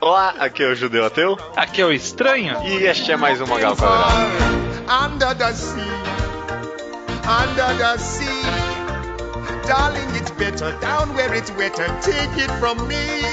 Olá, aqui é o Judeu Ateu. Aqui é o Estranho. E este é mais um Mangá ao Quadrado. Under the sea, under the sea. Darling, it's better down where it's wetter. Take it from me.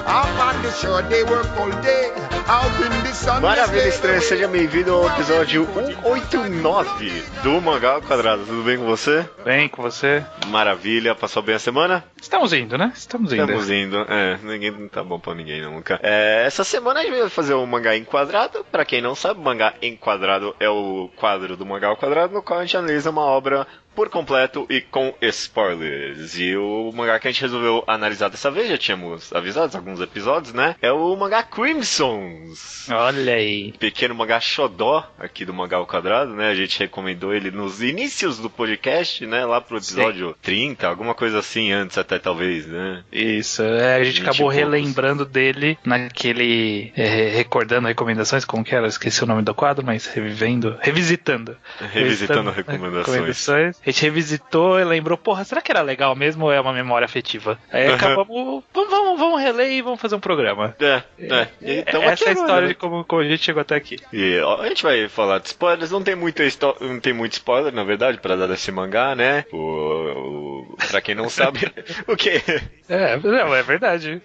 Up on the shore, they work all day. Out in the sun. Maravilha, Estranho, seja bem-vindo ao episódio 189 do Mangá ao Quadrado. Tudo bem com você? Bem com você? Maravilha, passou bem a semana? Estamos indo, né? Estamos indo, ninguém não tá bom pra ninguém nunca. Essa semana a gente vai fazer o Mangá Enquadrado. Pra quem não sabe, o Mangá Enquadrado é o quadro do Mangá ao Quadrado, no qual a gente analisa uma obra por completo e com spoilers. E o mangá que a gente resolveu analisar dessa vez, já tínhamos avisado alguns episódios, né? É o mangá Crimsons. Olha aí. Pequeno mangá xodó aqui do Mangá ao Quadrado, né? A gente recomendou ele nos inícios do podcast, né? Lá pro episódio 30, alguma coisa assim, antes até talvez, né? Isso, a gente acabou relembrando dele naquele... recordando recomendações, como que era? Esqueci o nome do quadro, mas revisitando recomendações. A gente revisitou e lembrou, porra, será que era legal mesmo ou é uma memória afetiva? Aí acabamos, vamos reler e vamos fazer um programa. Então, essa é a história de como a gente chegou até aqui. E ó, a gente vai falar de spoilers, não tem muito spoiler, na verdade, pra dar desse mangá, né? Pra quem não sabe, o quê? Não, é verdade.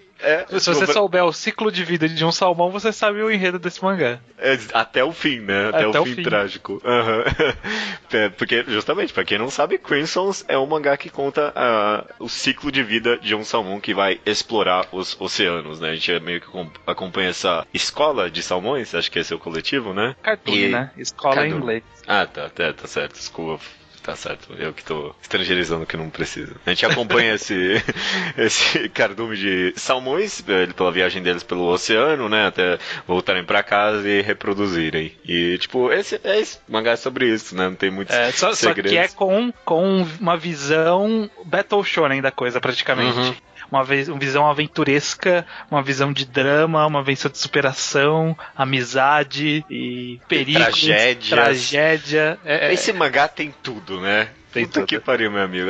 Se você souber o ciclo de vida de um salmão, você sabe o enredo desse mangá. Até o fim, né? Até o fim trágico. Porque, justamente, pra quem não sabe, Crimsons é um mangá que conta o ciclo de vida de um salmão que vai explorar os oceanos, né? A gente meio que acompanha essa escola de salmões, acho que esse é o coletivo, né? Cartoon, né? Escola em inglês. Tá certo, desculpa. Tá certo, eu que tô estrangeirizando que não precisa. A gente acompanha esse cardume de salmões pela viagem deles pelo oceano, né? Até voltarem pra casa e reproduzirem. E, tipo, esse mangá é sobre isso, né? Não tem muitos segredos. Só que é com uma visão Battle Shonen da coisa, praticamente. Uhum. Uma visão aventuresca, uma visão de drama, uma visão de superação, amizade e perigos, tragédia. Esse mangá tem tudo, né? Puta que pariu, meu amigo.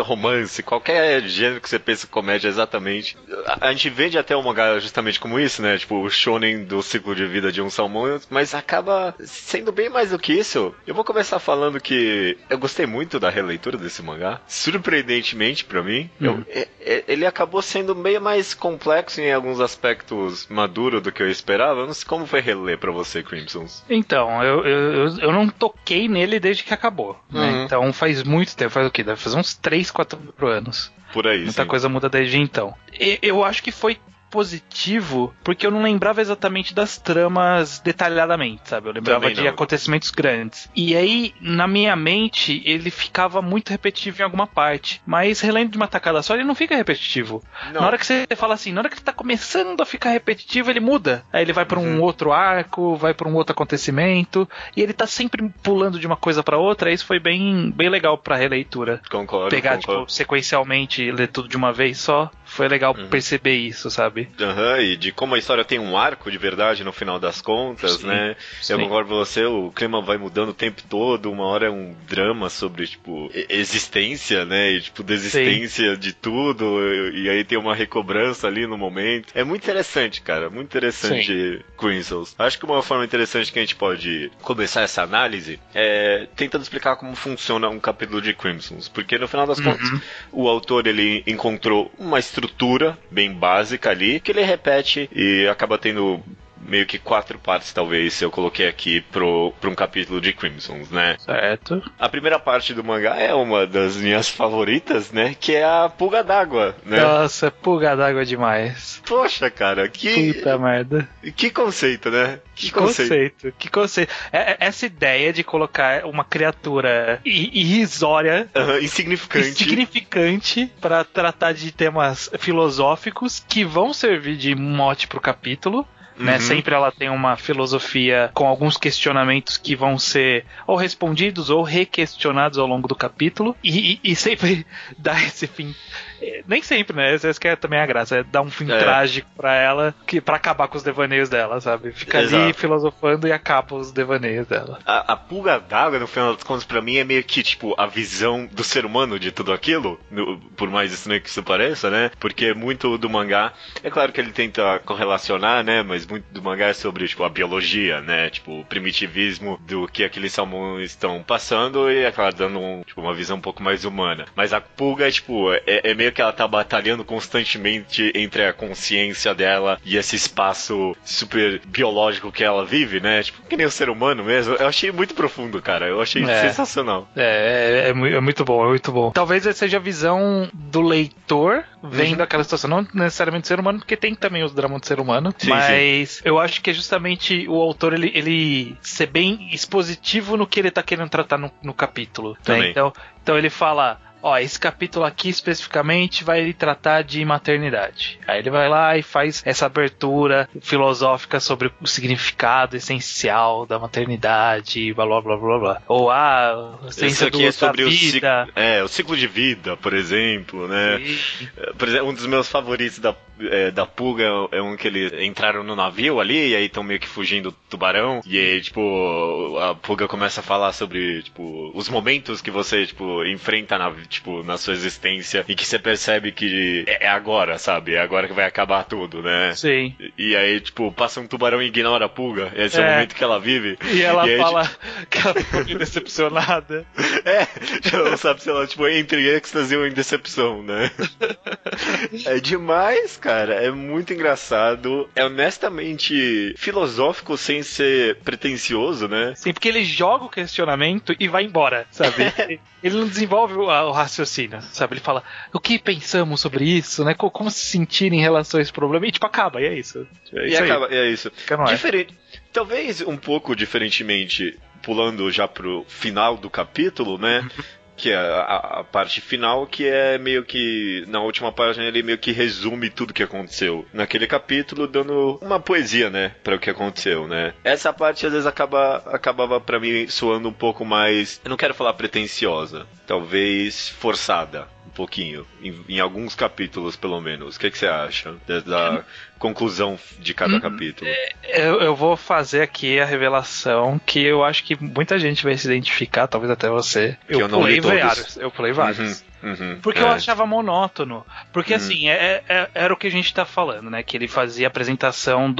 Romance, qualquer gênero que você pensa em comédia, exatamente. A gente vende até o mangá justamente como isso, né? Tipo, o shonen do ciclo de vida de um salmão, mas acaba sendo bem mais do que isso. Eu vou começar falando que eu gostei muito da releitura desse mangá. Surpreendentemente pra mim, ele acabou sendo meio mais complexo em alguns aspectos maduro do que eu esperava. Eu não sei como foi reler pra você, Crimsons. Então, eu não toquei nele desde que acabou, né? Então faz muito tempo, faz o quê? Deve fazer uns 3, 4 anos. Por aí, muita coisa muda desde então. Eu acho que foi positivo, porque eu não lembrava exatamente das tramas detalhadamente, sabe? Eu lembrava de acontecimentos grandes. E aí, na minha mente, ele ficava muito repetitivo em alguma parte. Mas, relendo de uma tacada só, ele não fica repetitivo. Não. Na hora que você fala assim, na hora que ele tá começando a ficar repetitivo, ele muda. Aí ele vai pra um outro arco, vai pra um outro acontecimento, e ele tá sempre pulando de uma coisa pra outra. Isso foi bem legal pra releitura. Concordo. Pegar, tipo, sequencialmente e ler tudo de uma vez só. Foi legal perceber isso, sabe? E de como a história tem um arco de verdade no final das contas, né? Sim. Eu concordo com você, o clima vai mudando o tempo todo, uma hora é um drama sobre, tipo, existência, né? E, tipo, desistência de tudo, e aí tem uma recobrança ali no momento. É muito interessante, cara, muito interessante Crimsons. Acho que uma forma interessante que a gente pode começar essa análise é tentando explicar como funciona um capítulo de Crimsons, porque no final das contas, o autor, ele encontrou uma estrutura bem básica ali, que ele repete e acaba tendo meio que 4 partes, talvez, se eu coloquei aqui pra um capítulo de Crimsons, né? Certo. A primeira parte do mangá é uma das minhas favoritas, né? Que é a pulga d'água, né? Nossa, pulga d'água demais. Poxa, cara, Puta merda. Que conceito, né? Que conceito. Essa ideia de colocar uma criatura irrisória, insignificante, pra tratar de temas filosóficos que vão servir de mote pro capítulo. né? Sempre ela tem uma filosofia com alguns questionamentos que vão ser ou respondidos ou requestionados ao longo do capítulo, e sempre dá esse fim. Nem sempre, né? Essa que é também a graça, é dar um fim trágico pra ela, pra acabar com os devaneios dela, sabe? Fica ali filosofando e acaba os devaneios dela. A pulga d'água, no final das contas, pra mim é meio que, tipo, a visão do ser humano de tudo aquilo, por mais estranho que isso pareça, né? Porque muito do mangá, é claro que ele tenta correlacionar, né? Mas muito do mangá é sobre, tipo, a biologia, né? Tipo, o primitivismo do que aqueles salmões estão passando e, é claro, dando uma visão um pouco mais humana. Mas a pulga, tipo, é meio que ela tá batalhando constantemente entre a consciência dela e esse espaço super biológico que ela vive, né? Tipo, que nem o ser humano mesmo. Eu achei muito profundo, cara. Eu achei sensacional. É muito bom, é muito bom. Talvez seja a visão do leitor vendo aquela situação. Não necessariamente do ser humano, porque tem também os dramas do ser humano. Sim, mas eu acho que é justamente o autor, ele ser bem expositivo no que ele tá querendo tratar no capítulo. Né? Então ele fala... esse capítulo aqui especificamente vai tratar de maternidade. Aí ele vai lá e faz essa abertura filosófica sobre o significado essencial da maternidade, blá blá blá blá blá. Ou a ciência aqui é sobre o ciclo de vida, por exemplo, né? Por exemplo, um dos meus favoritos da pulga é um que eles entraram no navio ali e aí estão meio que fugindo do tubarão e aí, tipo, a pulga começa a falar sobre, tipo, os momentos que você, tipo, enfrenta na sua existência e que você percebe que é agora, sabe? É agora que vai acabar tudo, né? Sim. E aí, tipo, passa um tubarão e ignora a pulga. Esse é o momento que ela vive. E ela fala que ela ficou decepcionada. Ela não sabe se ela, tipo, entre êxtase ou em decepção, né? É demais, cara. É muito engraçado. É honestamente filosófico sem ser pretencioso, né? Sim, porque ele joga o questionamento e vai embora, sabe? Ele não desenvolve o raciocínio, sabe? Ele fala, o que pensamos sobre isso, né? Como se sentir em relação a esse problema? E tipo, acaba, e é isso. É isso. Diferente. Talvez um pouco diferentemente, pulando já pro final do capítulo, né? Que é a parte final, que é meio que, na última página, ele meio que resume tudo que aconteceu naquele capítulo, dando uma poesia, né, para o que aconteceu, né. Essa parte, às vezes, acabava pra mim soando um pouco mais, eu não quero falar pretensiosa, talvez forçada, um pouquinho, em alguns capítulos, pelo menos. O que você acha da conclusão de cada capítulo? Eu vou fazer aqui a revelação que eu acho que muita gente vai se identificar, talvez até você. Eu pulei vários. Porque eu achava monótono. Porque assim, era o que a gente tá falando, né? Que ele fazia a apresentação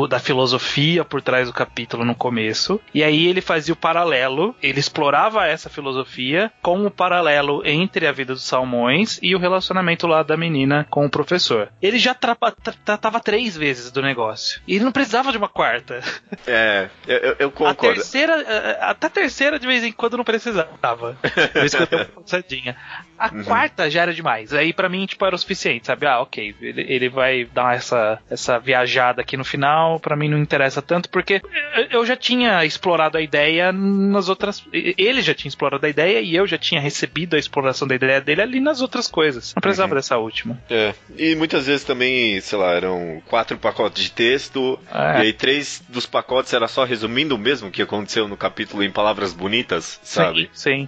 da filosofia por trás do capítulo no começo. E aí ele fazia o paralelo. Ele explorava essa filosofia com o paralelo entre a vida dos salmões e o relacionamento lá da menina com o professor. Ele já tratava 3 vezes do negócio. E ele não precisava de uma quarta. Eu concordo. Até a terceira de vez em quando não precisava. Por isso que eu tenho uma passadinha. A quarta já era demais. Aí pra mim, tipo, era o suficiente, sabe? Ok, ele vai dar essa viajada aqui no final, pra mim não interessa tanto, porque eu já tinha explorado a ideia nas outras... Ele já tinha explorado a ideia e eu já tinha recebido a exploração da ideia dele ali nas outras coisas. Não precisava dessa última. E muitas vezes também, sei lá, eram 4 pacotes de texto, e aí 3 dos pacotes era só resumindo mesmo o que aconteceu no capítulo em palavras bonitas, sabe? Sim.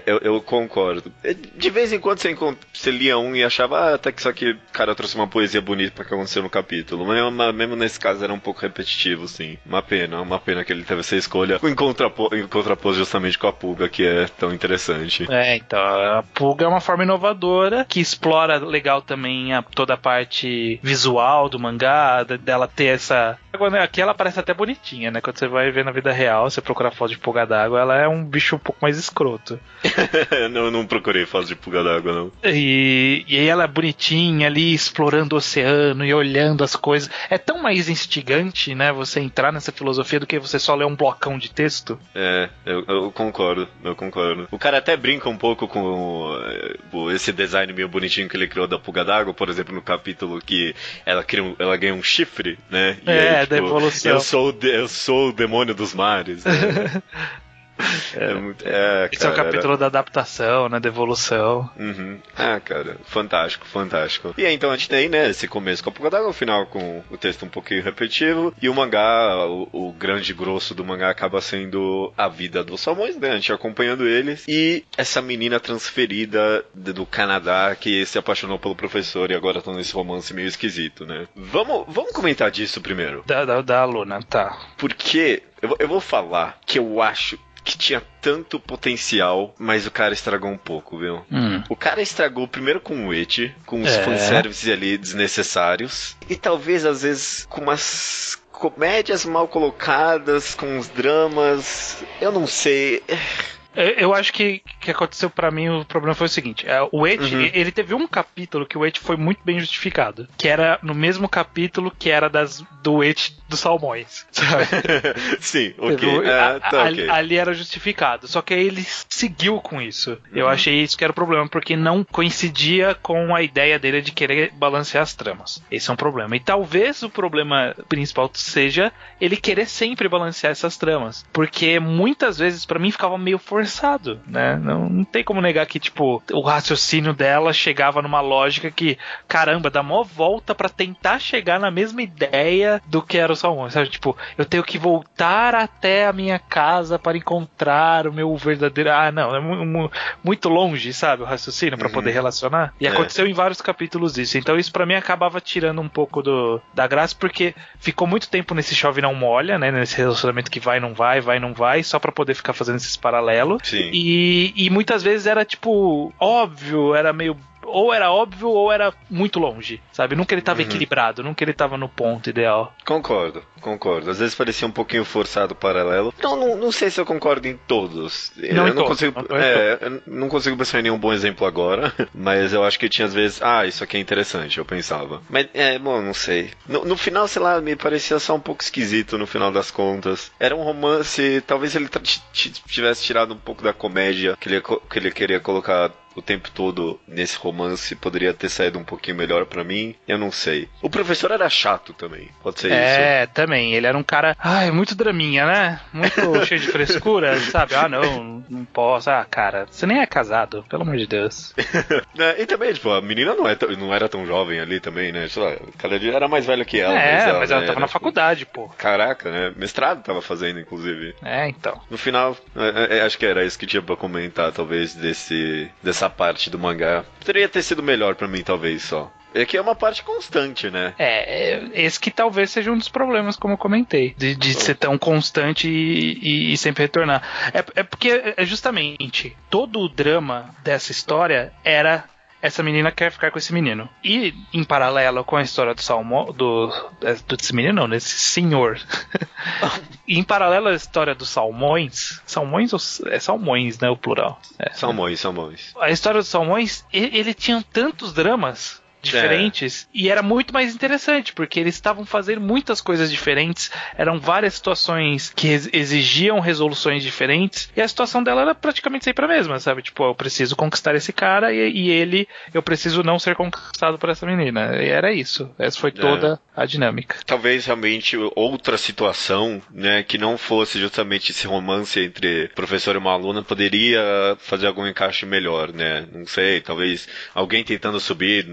Eu concordo. De vez em quando você lia um e achava, até que só que, cara, eu trouxe uma poesia bonita pra que aconteceu no capítulo. Mas mesmo nesse caso era um pouco repetitivo, sim. Uma pena que ele teve essa escolha em contrapós justamente com a pulga, que é tão interessante. Então, a pulga é uma forma inovadora, que explora legal também toda a parte visual do mangá, dela ter essa... Aqui ela parece até bonitinha, né? Quando você vai ver na vida real, você procura foto de pulga d'água, ela é um bicho um pouco mais escroto. Eu não procurei foto de pulga d'água, não. E aí ela é bonitinha ali, explorando o oceano e olhando as coisas. É tão mais instigante, né, você entrar nessa filosofia do que você só ler um blocão de texto. Eu concordo. O cara até brinca um pouco com esse design meio bonitinho que ele criou da pulga d'água, por exemplo, no capítulo que ela ganha um chifre, né? E aí, da evolução. Eu sou o demônio dos mares. Né? Esse é o capítulo da adaptação, né, da evolução. Uhum. Cara, fantástico. E aí, então, a gente tem, né, esse começo com a Pouca d'Água, o final com o texto um pouquinho repetitivo, e o mangá, o grande grosso do mangá acaba sendo a vida dos salmões, né, a gente acompanhando eles, e essa menina transferida do Canadá que se apaixonou pelo professor e agora estão nesse romance meio esquisito, né. Vamos comentar disso primeiro. Da aluna, tá. Porque eu vou falar que eu acho que tinha tanto potencial, mas o cara estragou um pouco, viu? O cara estragou primeiro com o Eti, com os fanservices ali desnecessários, e talvez às vezes com umas comédias mal colocadas, com uns dramas, eu não sei. Eu acho que aconteceu pra mim, o problema foi o seguinte, o Eti, ele teve um capítulo que o Eti foi muito bem justificado, que era no mesmo capítulo que era do Eti dos salmões, sabe? Sim, ok. Ali era justificado, só que aí ele seguiu com isso. Eu achei isso que era o problema, porque não coincidia com a ideia dele de querer balancear as tramas. Esse é um problema. E talvez o problema principal seja ele querer sempre balancear essas tramas, porque muitas vezes pra mim ficava meio forçado, né? Não tem como negar que, tipo, o raciocínio dela chegava numa lógica que, caramba, dá mó volta pra tentar chegar na mesma ideia do que era o salmão, sabe? Tipo, eu tenho que voltar até a minha casa para encontrar o meu verdadeiro... não, é muito longe, sabe? O raciocínio pra poder relacionar. E aconteceu em vários capítulos isso. Então isso pra mim acabava tirando um pouco da graça, porque ficou muito tempo nesse chove não molha, né? Nesse relacionamento que vai, não vai, só pra poder ficar fazendo esses paralelos. Sim. E muitas vezes era tipo óbvio, era meio ou era óbvio ou era muito longe, sabe? Nunca ele tava equilibrado, nunca ele tava no ponto ideal. Concordo. Às vezes parecia um pouquinho forçado o paralelo. Não sei se eu concordo em todos. Eu não consigo pensar em nenhum bom exemplo agora, mas eu acho que tinha às vezes, isso aqui é interessante, eu pensava. Mas, não sei. No final, sei lá, me parecia só um pouco esquisito no final das contas. Era um romance, talvez ele tivesse tirado um pouco da comédia que ele queria colocar o tempo todo nesse romance, poderia ter saído um pouquinho melhor pra mim, eu não sei. O professor era chato também, pode ser isso? Também, ele era um cara, muito draminha, né? Muito cheio de frescura, sabe? Não posso, cara, você nem é casado, pelo amor de Deus. E também, tipo, a menina não era tão jovem ali também, né? Sei lá, cada dia era mais velha que ela. Mas ela tava na faculdade, pô. Caraca, né? Mestrado tava fazendo, inclusive. Então. No final, acho que era isso que tinha pra comentar, talvez, dessa parte do mangá. Poderia ter sido melhor pra mim, talvez, só. É que é uma parte constante, né? Esse que talvez seja um dos problemas, como eu comentei. De ser tão constante e sempre retornar. É porque, justamente, todo o drama dessa história era... Essa menina quer ficar com esse menino. E, em paralelo com a história do salmão... Desse menino não, desse senhor. E em paralelo à história dos salmões... Salmões ou... É salmões, né? O plural. Salmões. A história dos salmões, ele tinha tantos dramas diferentes e era muito mais interessante, porque eles estavam fazendo muitas coisas diferentes, eram várias situações que exigiam resoluções diferentes, e a situação dela era praticamente sempre a mesma, sabe? Tipo, eu preciso conquistar esse cara e eu preciso não ser conquistado por essa menina, e era isso. Essa foi toda a dinâmica. Talvez realmente outra situação, né, que não fosse justamente esse romance entre professor e uma aluna, poderia fazer algum encaixe melhor, né? Não sei, talvez alguém tentando subir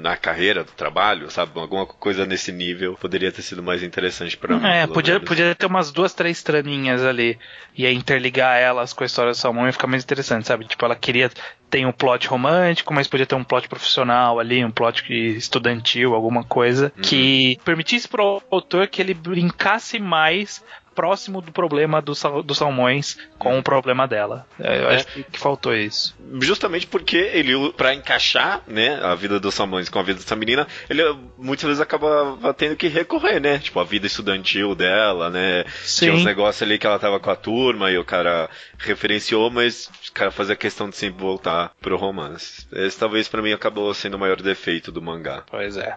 na carreira do trabalho, sabe? Alguma coisa nesse nível poderia ter sido mais interessante pra mim. Podia ter umas 2, 3 traminhas ali e aí interligar elas com a história do salmão e ficar mais interessante, sabe? Tipo, ela queria ter um plot romântico, mas podia ter um plot profissional ali, um plot estudantil, alguma coisa que permitisse pro autor que ele brincasse mais próximo do problema dos salmões com o problema dela. Eu acho que faltou isso. Justamente porque ele, pra encaixar, né, a vida dos salmões com a vida dessa menina, ele muitas vezes acaba tendo que recorrer, né? Tipo, a vida estudantil dela, né? Sim. Tinha uns negócios ali que ela tava com a turma e o cara referenciou, mas o cara fazia questão de sempre voltar pro romance. Esse talvez pra mim acabou sendo o maior defeito do mangá. Pois é.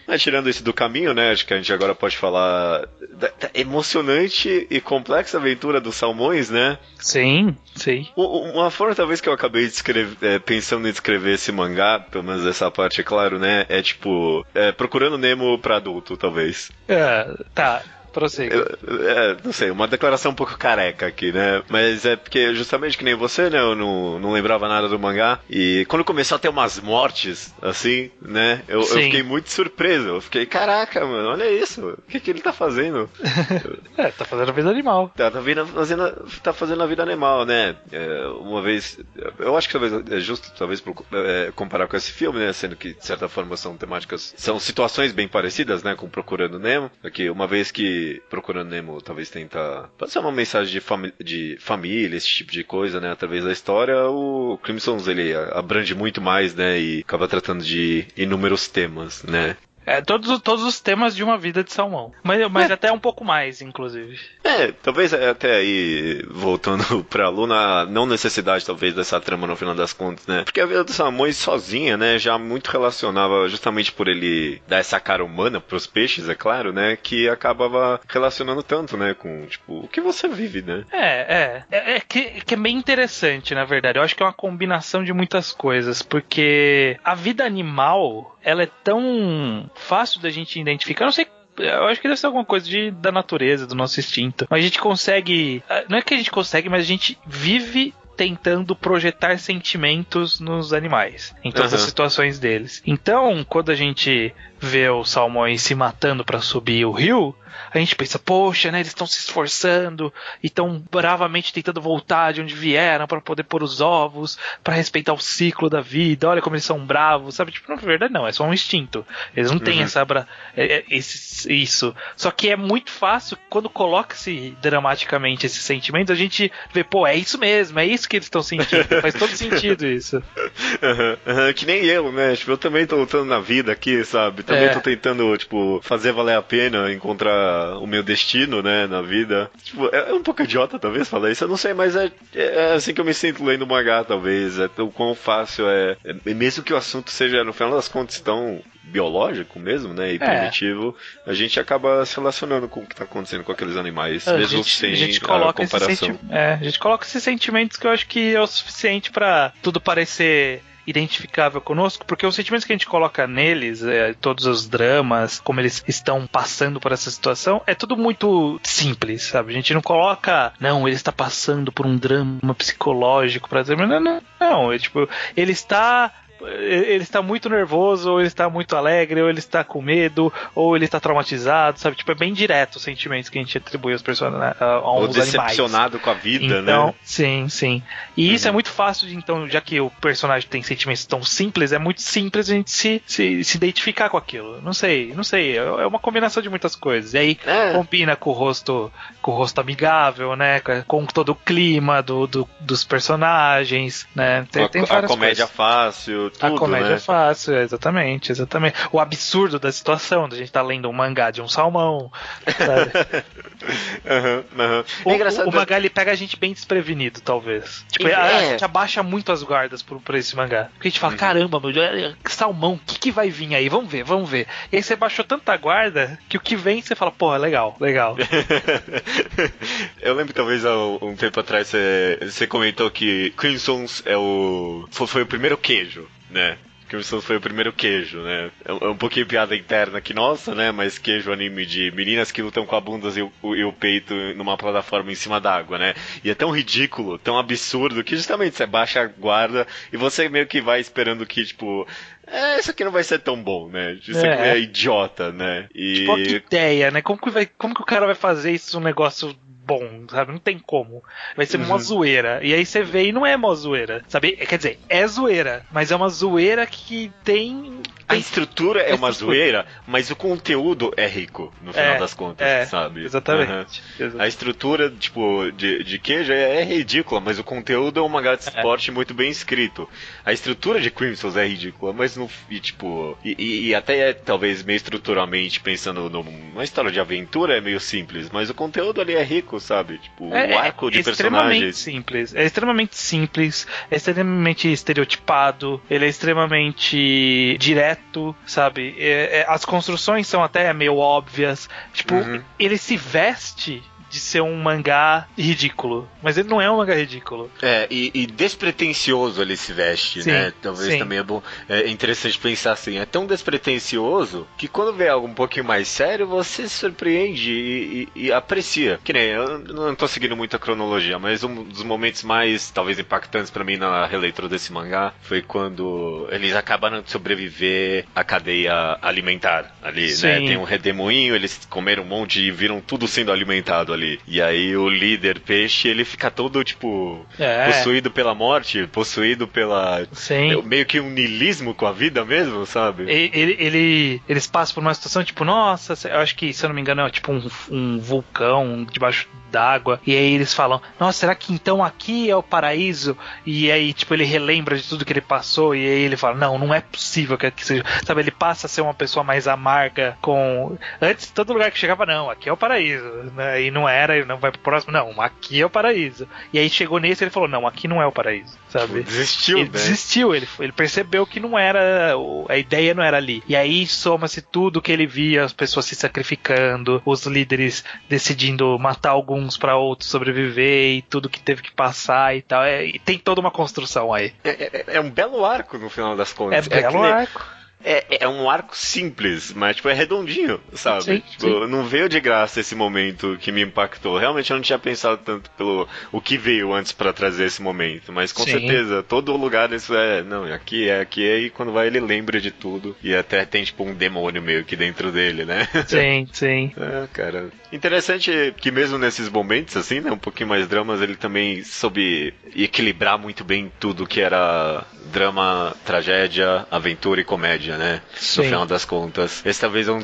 Mas tirando isso do caminho, né, acho que a gente agora pode falar da emocionante e complexa aventura dos salmões, né? Sim. Uma forma talvez que eu acabei de escrever, pensando em escrever esse mangá, pelo menos essa parte, é claro, né, é tipo, procurando Nemo pra adulto, talvez. Tá. Não sei, uma declaração um pouco careca aqui, né? Mas é porque, justamente que nem você, né? Eu não lembrava nada do mangá. E quando começou a ter umas mortes, assim, né? Eu fiquei muito surpreso. Eu fiquei, caraca, mano, olha isso. O que ele tá fazendo? Tá fazendo a vida animal. Tá fazendo a vida animal, né? Uma vez, eu acho que talvez é justo, talvez, comparar com esse filme, né? Sendo que, de certa forma, são situações bem parecidas, né? Com Procurando Nemo. Aqui, uma vez que Procurando Nemo talvez tenta passar uma mensagem de família, esse tipo de coisa, né? Através da história, o Crimson's, ele abrange muito mais, né? E acaba tratando de inúmeros temas, né? Todos os temas de uma vida de salmão. Mas até um pouco mais, inclusive. Talvez até aí, voltando pra Luna, não necessidade, talvez, dessa trama no final das contas, né? Porque a vida dos salmões sozinha, né, já muito relacionava, justamente por ele dar essa cara humana pros peixes, é claro, né, que acabava relacionando tanto, né, com, tipo, o que você vive, né? Que é bem interessante, na verdade. Eu acho que é uma combinação de muitas coisas, porque a vida animal, ela é tão fácil da gente identificar. Eu não sei, eu acho que deve ser alguma coisa da natureza, do nosso instinto. Mas a gente consegue, não é que a gente consegue, mas a gente vive tentando projetar sentimentos nos animais, em todas as situações deles. Então, quando a gente vê os salmões se matando para subir o rio, a gente pensa, poxa, né, eles estão se esforçando e estão bravamente tentando voltar de onde vieram para poder pôr os ovos, para respeitar o ciclo da vida, olha como eles são bravos, sabe? Tipo, na verdade não, é só um instinto. Eles não têm isso. Só que é muito fácil, quando coloca-se dramaticamente esses sentimentos, a gente vê, pô, é isso mesmo, é isso que eles estão sentindo. Faz todo sentido isso. Que nem eu, né? Tipo, eu também tô lutando na vida aqui, sabe? Também tô tentando, tipo, fazer valer a pena, encontrar o meu destino, né, na vida. Tipo, é um pouco idiota, talvez, falar isso. Eu não sei, mas é assim que eu me sinto lendo mangá, talvez. O quão fácil mesmo que o assunto seja, no final das contas, tão biológico mesmo, né, e primitivo, a gente acaba se relacionando com o que tá acontecendo com aqueles animais, mesmo sem a comparação. A gente coloca esses sentimentos que eu acho que é o suficiente pra tudo parecer identificável conosco, porque os sentimentos que a gente coloca neles, todos os dramas, como eles estão passando por essa situação, é tudo muito simples, sabe? A gente não coloca, não, ele está passando por um drama psicológico, não, ele está muito nervoso, ou ele está muito alegre, ou ele está com medo, ou ele está traumatizado, sabe? Tipo, é bem direto os sentimentos que a gente atribui aos personagens, aos decepcionado animais. Com a vida, então, né? Sim. E isso é muito fácil, então, já que o personagem tem sentimentos tão simples, é muito simples a gente se identificar com aquilo. Não sei, é uma combinação de muitas coisas. E aí combina com o rosto amigável, né? Com todo o clima dos personagens, né? Tem várias a comédia coisas. Fácil. Tudo, a comédia né? fácil, exatamente. O absurdo da situação, da gente tá lendo um mangá de um salmão, sabe? É engraçado. O mangá, ele pega a gente bem desprevenido, talvez. Tipo, a gente abaixa muito as guardas por esse mangá. Porque a gente fala, caramba, meu, salmão, o que vai vir aí? Vamos ver. E aí você baixou tanta guarda que o que vem você fala, porra, legal. Eu lembro que talvez há um tempo atrás você comentou que Crimson's foi o primeiro queijo, né? Crimson's foi o primeiro queijo, né? É um pouquinho piada interna aqui nossa, né? Mas queijo anime de meninas que lutam com a bunda e o peito numa plataforma em cima d'água, né? E é tão ridículo, tão absurdo, que justamente você baixa a guarda e você meio que vai esperando que, tipo... isso aqui não vai ser tão bom, né? Isso aqui é idiota, né? Tipo, que ideia, né? Como que o cara vai fazer isso um negócio bom, sabe? Não tem como. Vai ser mó zoeira. E aí você vê e não é mó zoeira, sabe? Quer dizer, é zoeira, mas é uma zoeira que tem... A estrutura é uma zoeira, mas o conteúdo é rico, no final das contas, sabe? Exatamente. A estrutura, tipo, de queijo é ridícula, mas o conteúdo é um mangá de esporte muito bem escrito. A estrutura de Crimson's é ridícula, mas e até talvez meio estruturalmente, pensando numa história de aventura, é meio simples, mas o conteúdo ali é rico, sabe? Tipo, o arco de personagens. É extremamente simples, é extremamente estereotipado, ele é extremamente direto, sabe? As construções são até meio óbvias. Tipo, ele se veste de ser um mangá ridículo. Mas ele não é um mangá ridículo. E despretensioso ele se veste, sim, né? Talvez sim. Também é interessante pensar assim. É tão despretensioso que quando vê algo um pouquinho mais sério, você se surpreende e aprecia. Que nem, eu não tô seguindo muito a cronologia, mas um dos momentos mais, talvez, impactantes pra mim na releitura desse mangá foi quando eles acabaram de sobreviver à cadeia alimentar ali, sim. Né? Tem um redemoinho, eles comeram um monte e viram tudo sendo alimentado ali. E aí o líder peixe, ele fica todo, tipo, possuído pela morte, possuído pela... Sim. Meio que um niilismo com a vida mesmo, sabe? Eles passam por uma situação, tipo, nossa, eu acho que, se eu não me engano, é tipo um vulcão debaixo d'água, e aí eles falam, nossa, será que então aqui é o paraíso? E aí, tipo, ele relembra de tudo que ele passou, e aí ele fala, não é possível que aqui seja, sabe, ele passa a ser uma pessoa mais amarga com... Antes, todo lugar que chegava, não, aqui é o paraíso, né? E não era, ele não vai pro próximo, não, aqui é o paraíso. E aí chegou nesse, ele falou, não, aqui não é o paraíso, sabe? Desistiu, ele desistiu, ele percebeu que não era, a ideia não era ali. E aí soma-se tudo que ele via, as pessoas se sacrificando, os líderes decidindo matar alguns para outros sobreviver e tudo que teve que passar e tal. E tem toda uma construção aí. É um belo arco no final das contas. É belo arco. É um arco simples, mas tipo, é redondinho, sabe? Sim, tipo, sim. Não veio de graça esse momento que me impactou. Realmente eu não tinha pensado tanto pelo o que veio antes pra trazer esse momento. Mas com certeza, todo lugar isso não, aqui é, e quando vai ele lembra de tudo. E até tem tipo um demônio meio que dentro dele, né? Sim, sim. Cara. Interessante que mesmo nesses momentos, assim, né, um pouquinho mais dramas, ele também soube equilibrar muito bem tudo que era drama, tragédia, aventura e comédia, né? Sim. No final das contas. Esse talvez é um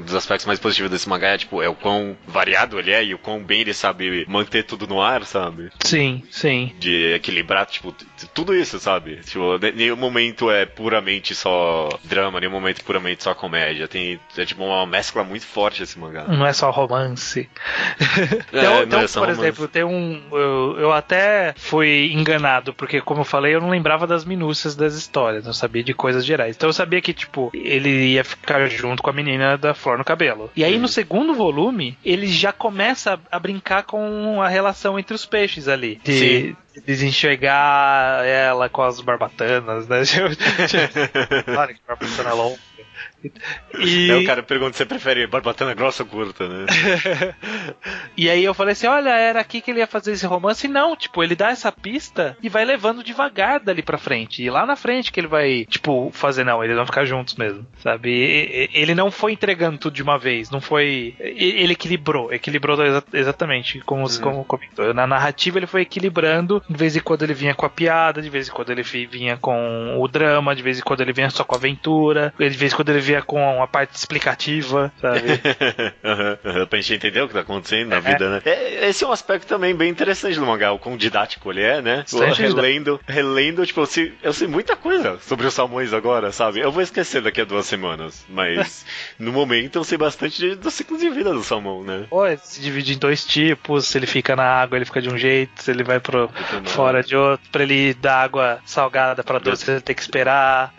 dos aspectos mais positivos desse mangá, é o quão variado ele é e o quão bem ele sabe manter tudo no ar, sabe? Sim, sim. De equilibrar, tipo, tudo isso, sabe? Tipo, nenhum momento é puramente só drama, nenhum momento puramente só comédia. É tipo uma mescla muito forte esse mangá. Não é só romance. Então, por exemplo, tem eu até fui enganado, porque como eu falei, eu não lembrava das minúcias das histórias, não sabia de coisas gerais. Então eu sabia que, tipo, ele ia ficar junto com a menina da flor no cabelo. E aí no segundo volume, ele já começa a brincar com a relação entre os peixes ali. De desenxergar ela com as barbatanas, né? Claro que barbatana é longa. E o cara pergunta se você prefere barbatana grossa ou curta, né? E aí eu falei assim, olha, era aqui que ele ia fazer esse romance. E não, tipo, ele dá essa pista e vai levando devagar dali pra frente. E lá na frente que ele vai, tipo, fazer, não, eles vão ficar juntos mesmo, sabe? Ele não foi entregando tudo de uma vez, não foi... Ele equilibrou exatamente como comentou. Na narrativa ele foi equilibrando, de vez em quando ele vinha com a piada, de vez em quando ele vinha com o drama, de vez em quando ele vinha só com a aventura, de vez em quando ele vinha com a parte explicativa, sabe? Pra gente entender o que tá acontecendo na vida, né? Esse é um aspecto também bem interessante do mangá, o quão didático ele é, né? Relendo, tipo, eu sei muita coisa sobre os salmões agora, sabe? Eu vou esquecer daqui a 2 semanas, mas no momento eu sei bastante do ciclo de vida do salmão, né? Ele se divide em 2 tipos, se ele fica na água ele fica de um jeito, se ele vai fora de outro, pra ele dar água salgada pra doce ele tem que esperar.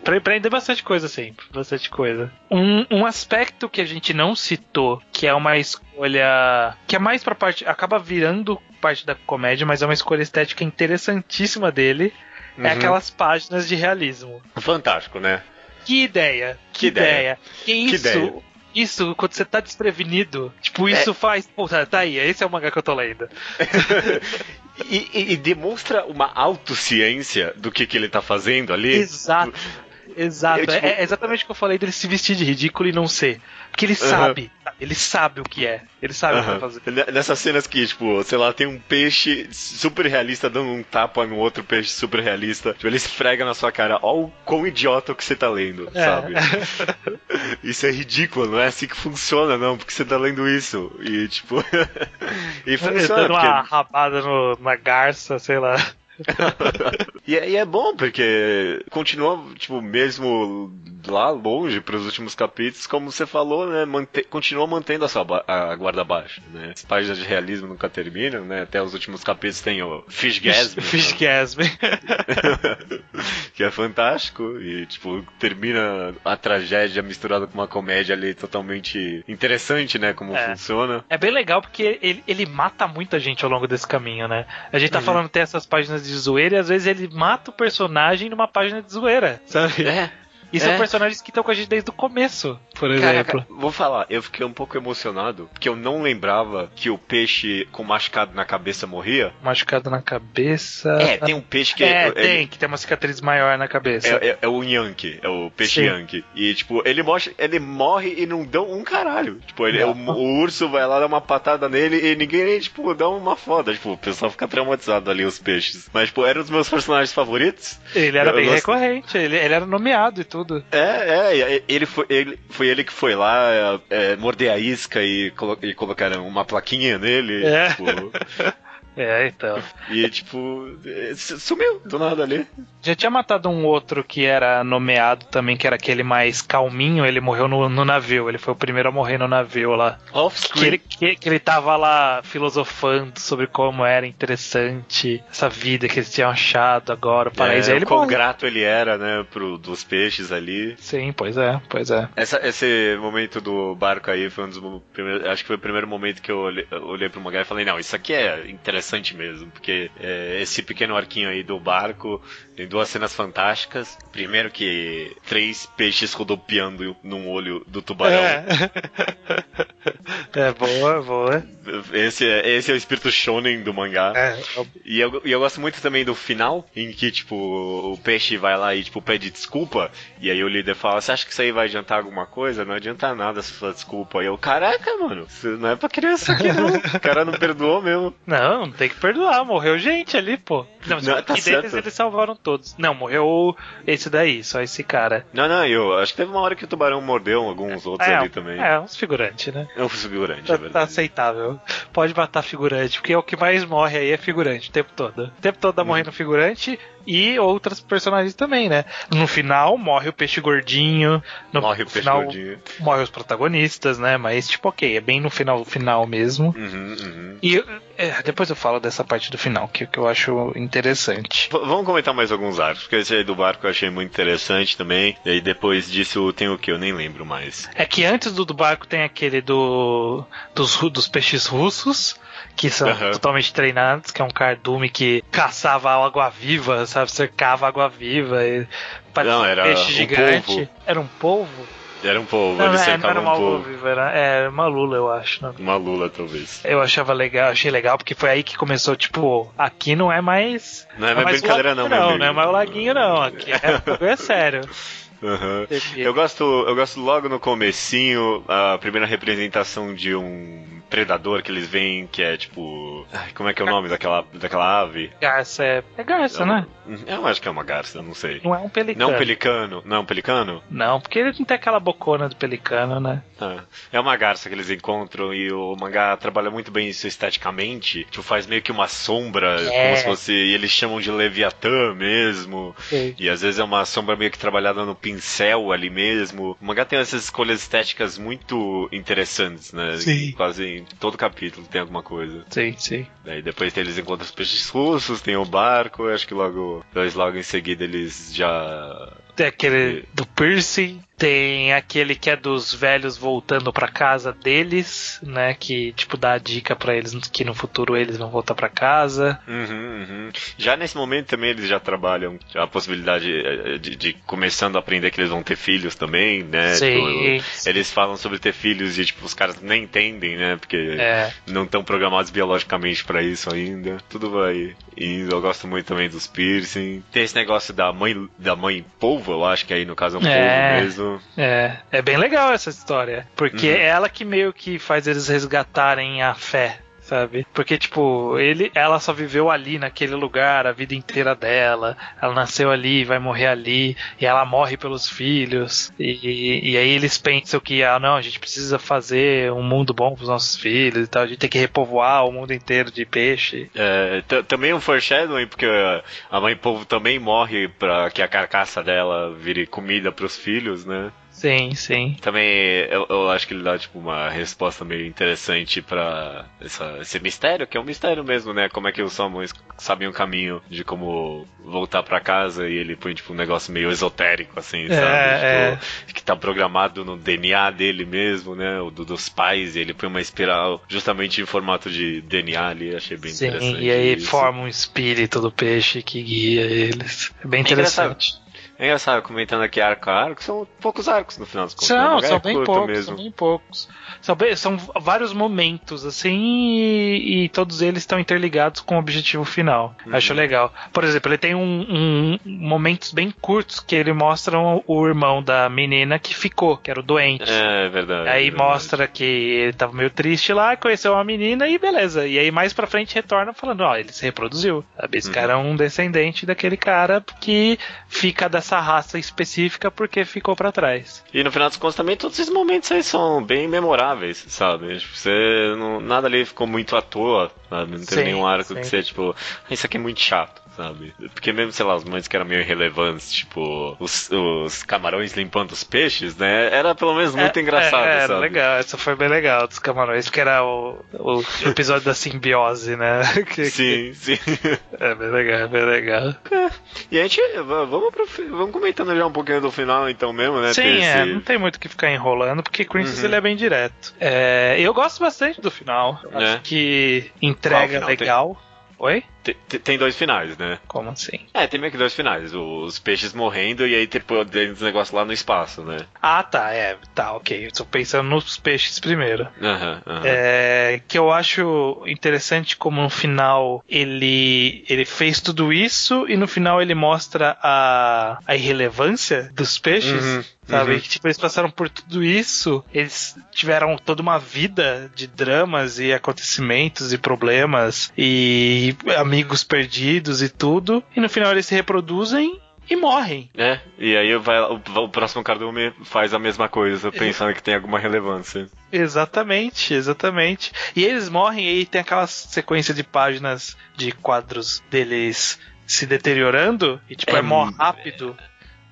Pra aprender bastante coisa sempre, bastante coisa. Um aspecto que a gente não citou, que é uma escolha que é mais pra parte, acaba virando parte da comédia, mas é uma escolha estética interessantíssima dele, é aquelas páginas de realismo. Fantástico, né? Que ideia! Que isso, quando você tá desprevenido, tipo, isso faz... Pô, tá aí, esse é o mangá que eu tô lendo. e demonstra uma autociência do que ele tá fazendo ali. Exato. É exatamente o que eu falei dele se vestir de ridículo e não ser. Porque ele sabe, ele sabe o que é. Ele sabe o que vai fazer. Nessas cenas que, tipo, sei lá, tem um peixe super realista dando um tapa no outro peixe super realista. Tipo, ele esfrega na sua cara, ó o quão idiota que você tá lendo, sabe? Isso é ridículo, não é assim que funciona, não, porque você tá lendo isso. E, tipo... e funciona, dando uma rabada na garça, sei lá. E é bom, porque continua, tipo, mesmo lá longe pros últimos capítulos, como você falou, né, continua mantendo a guarda baixa, né? As páginas de realismo nunca terminam, né? Até os últimos capítulos tem o Fishgasm. Fishgasm. Que é fantástico e, tipo, termina a tragédia misturada com uma comédia ali totalmente interessante, né? Como funciona. É bem legal porque ele mata muita gente ao longo desse caminho, né? A gente tá falando que tem essas páginas de zoeira e às vezes ele mata o personagem numa página de zoeira, sabe? E são personagens que estão com a gente desde o começo, por exemplo. Caraca, vou falar, eu fiquei um pouco emocionado, porque eu não lembrava que o peixe com machucado na cabeça morria. Machucado na cabeça... tem um peixe que... que tem uma cicatriz maior na cabeça. É o Yankee, é o peixe Yankee. E, tipo, ele morre e não dão um caralho. Tipo, o urso vai lá dar uma patada nele e ninguém nem, tipo, dá uma foda. Tipo, o pessoal fica traumatizado ali, os peixes. Mas, tipo, eram os meus personagens favoritos. Ele era bem recorrente, ele era nomeado e tudo. Foi ele que foi lá morder a isca e colocaram uma plaquinha nele. Tipo... então. E, tipo, sumiu do nada ali. Já tinha matado um outro que era nomeado também, que era aquele mais calminho. Ele morreu no navio. Ele foi o primeiro a morrer no navio lá. Que ele tava lá filosofando sobre como era interessante essa vida que eles tinham achado agora, o paraíso. Aí ele quão grato ele era, né, dos peixes ali. Sim, pois é. Esse momento do barco aí foi um dos primeiros. Acho que foi o primeiro momento que eu olhei pro mangá e falei, não, isso aqui é interessante mesmo, porque esse pequeno arquinho aí do barco tem duas cenas fantásticas. Primeiro que 3 peixes rodopiando num olho do tubarão. Boa. Esse é o espírito shonen do mangá. E eu gosto muito também do final, em que, tipo, o peixe vai lá e, tipo, pede desculpa, e aí o líder fala, você acha que isso aí vai adiantar alguma coisa? Não adianta nada essa sua desculpa. E eu, caraca, mano, isso não é pra criança aqui não. O cara não perdoou mesmo. Não tem que perdoar, morreu gente ali, pô. Não, tá certo. Eles salvaram todos. Não, morreu esse daí, só esse cara. Não, eu acho que teve uma hora que o tubarão mordeu alguns outros ali também. Uns figurantes, né? Uns figurantes, é verdade. Tá aceitável. Pode matar figurante, porque o que mais morre aí é figurante o tempo todo. O tempo todo tá morrendo figurante e outros personagens também, né? No final morre o peixe gordinho. Morre os protagonistas, né? Mas, tipo, ok, é bem no final mesmo. E depois eu falo dessa parte do final, que eu acho interessante. Vamos comentar mais alguns arcos, porque esse aí do barco eu achei muito interessante também. E aí depois disso tem o que? Eu nem lembro mais. É que antes do barco tem aquele dos peixes russos, que são totalmente treinados, que é um cardume que caçava água-viva, sabe? Cercava água-viva. Não, era peixe gigante. Polvo. Era um polvo? Era um polvo, ele cercava um polvo. Era uma lula, eu acho. Né? Uma lula, talvez. Eu achei legal, porque foi aí que começou, tipo, aqui não é mais... Não é mais brincadeira não, meu amigo. Não é mais o laguinho não, aqui é sério. Eu gosto logo no comecinho, a primeira representação de um predador que eles veem, que é tipo... como é que é o nome daquela ave? Garça, é garça, né? Eu acho que é uma garça, não sei. Não é um pelicano. Não é um pelicano? Não, porque ele não tem aquela bocona do pelicano, né? É uma garça que eles encontram e o mangá trabalha muito bem isso esteticamente. Tipo, faz meio que uma sombra, como se fosse... E eles chamam de Leviatã mesmo. E às vezes é uma sombra meio que trabalhada no pincel ali mesmo. O mangá tem essas escolhas estéticas muito interessantes, né? Sim. Quase em todo capítulo tem alguma coisa. Sim. Daí depois eles encontram os peixes russos, tem o barco, acho que logo em seguida eles já... Tem aquele do piercing, tem aquele que é dos velhos voltando pra casa deles, né? Que, tipo, dá a dica pra eles que no futuro eles vão voltar pra casa. Já nesse momento também eles já trabalham a possibilidade de começando a aprender que eles vão ter filhos também, né? Sim. Tipo, eles falam sobre ter filhos e, tipo, os caras nem entendem, né? Porque não estão programados biologicamente pra isso ainda. Tudo vai indo. Eu gosto muito também dos piercing. Tem esse negócio da mãe polvo, eu acho que aí no caso é um polvo mesmo. É bem legal essa história, porque é ela que meio que faz eles resgatarem a fé, sabe? Porque, tipo, ela só viveu ali, naquele lugar, a vida inteira dela. Ela nasceu ali, vai morrer ali, e ela morre pelos filhos. E aí eles pensam que, não, a gente precisa fazer um mundo bom pros nossos filhos e tal, a gente tem que repovoar o mundo inteiro de peixe. Também um foreshadowing, porque a mãe povo também morre pra que a carcaça dela vire comida pros filhos, né? Sim, sim. Também eu acho que ele dá tipo uma resposta meio interessante pra esse mistério, que é um mistério mesmo, né? Como é que os salmões sabem o caminho de como voltar pra casa, e ele põe tipo um negócio meio esotérico, assim, sabe? Tipo, que tá programado no DNA dele mesmo, né? Dos pais, e ele põe uma espiral justamente em formato de DNA ali, achei bem interessante. E aí forma um espírito do peixe que guia eles. É bem interessante. É engraçado, comentando aqui arco a arco, são poucos arcos no final dos contos. São bem poucos. São vários momentos, assim, e todos eles estão interligados com o objetivo final. Acho legal. Por exemplo, ele tem momentos bem curtos que ele mostra o irmão da menina que ficou, que era o doente. É verdade. Aí mostra que ele tava meio triste lá, conheceu uma menina e beleza. E aí mais pra frente retorna falando, ele se reproduziu. Sabe? Esse cara é um descendente daquele cara que fica dessa raça específica porque ficou pra trás. E no final dos contos também todos esses momentos aí são bem memoráveis, sabe? Você nada ali ficou muito à toa, sabe? Não teve nenhum arco que você, tipo, isso aqui é muito chato, sabe? Porque mesmo, sei lá, os momentos que eram meio irrelevantes, tipo, os camarões limpando os peixes, né? Era pelo menos muito engraçado, sabe? Era legal, essa foi bem legal dos camarões, porque era o episódio da simbiose, né? Sim. É bem legal. E a gente, vamos comentando já um pouquinho do final, então mesmo, né? Sim, não tem muito o que ficar enrolando, porque Princess ele é bem direto. Eu gosto bastante do final. Acho que entrega legal. Oi? Tem dois finais, né? Como assim? Tem meio que dois finais. Os peixes morrendo e aí tem os negócios lá no espaço, né? Tá, ok. Estou pensando nos peixes primeiro. Uhum. Que eu acho interessante como no final ele fez tudo isso e no final ele mostra a irrelevância dos peixes. Sabe? Que tipo, eles passaram por tudo isso, eles tiveram toda uma vida de dramas e acontecimentos e problemas e amigos perdidos e tudo, e no final eles se reproduzem e morrem. E aí o próximo cardume faz a mesma coisa, pensando que tem alguma relevância. Exatamente. E eles morrem e tem aquela sequência de páginas de quadros deles se deteriorando, e tipo, é mó rápido.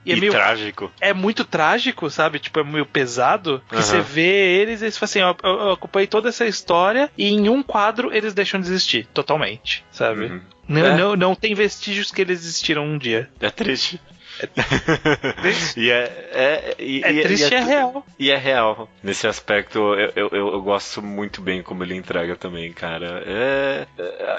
E meio trágico. É muito trágico, sabe? Tipo, é meio pesado. Porque você vê eles e você fala assim, eu acompanhei toda essa história e em um quadro eles deixam de existir. Totalmente, sabe? Não tem vestígios que eles existiram um dia. É triste. Triste. Triste e é real. E é real. Nesse aspecto, eu gosto muito bem como ele entrega também, cara.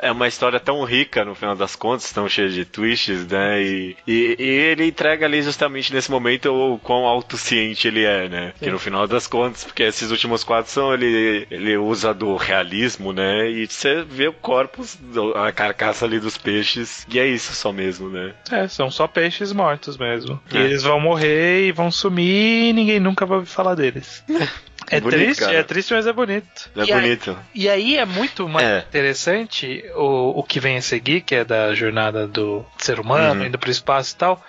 É uma história tão rica, no final das contas, tão cheia de twists, né? E ele entrega ali justamente nesse momento o quão autociente ele é, né? Que no final das contas, porque esses últimos quadros são ele usa do realismo, né? E você vê o corpus, a carcaça ali dos peixes, e é isso só mesmo, né? São só peixes mortos mesmo. E eles vão morrer e vão sumir e ninguém nunca vai ouvir falar deles. É triste, mas é bonito. Bonito. E aí é muito mais interessante o que vem a seguir, que é da jornada do ser humano, indo pro espaço e tal.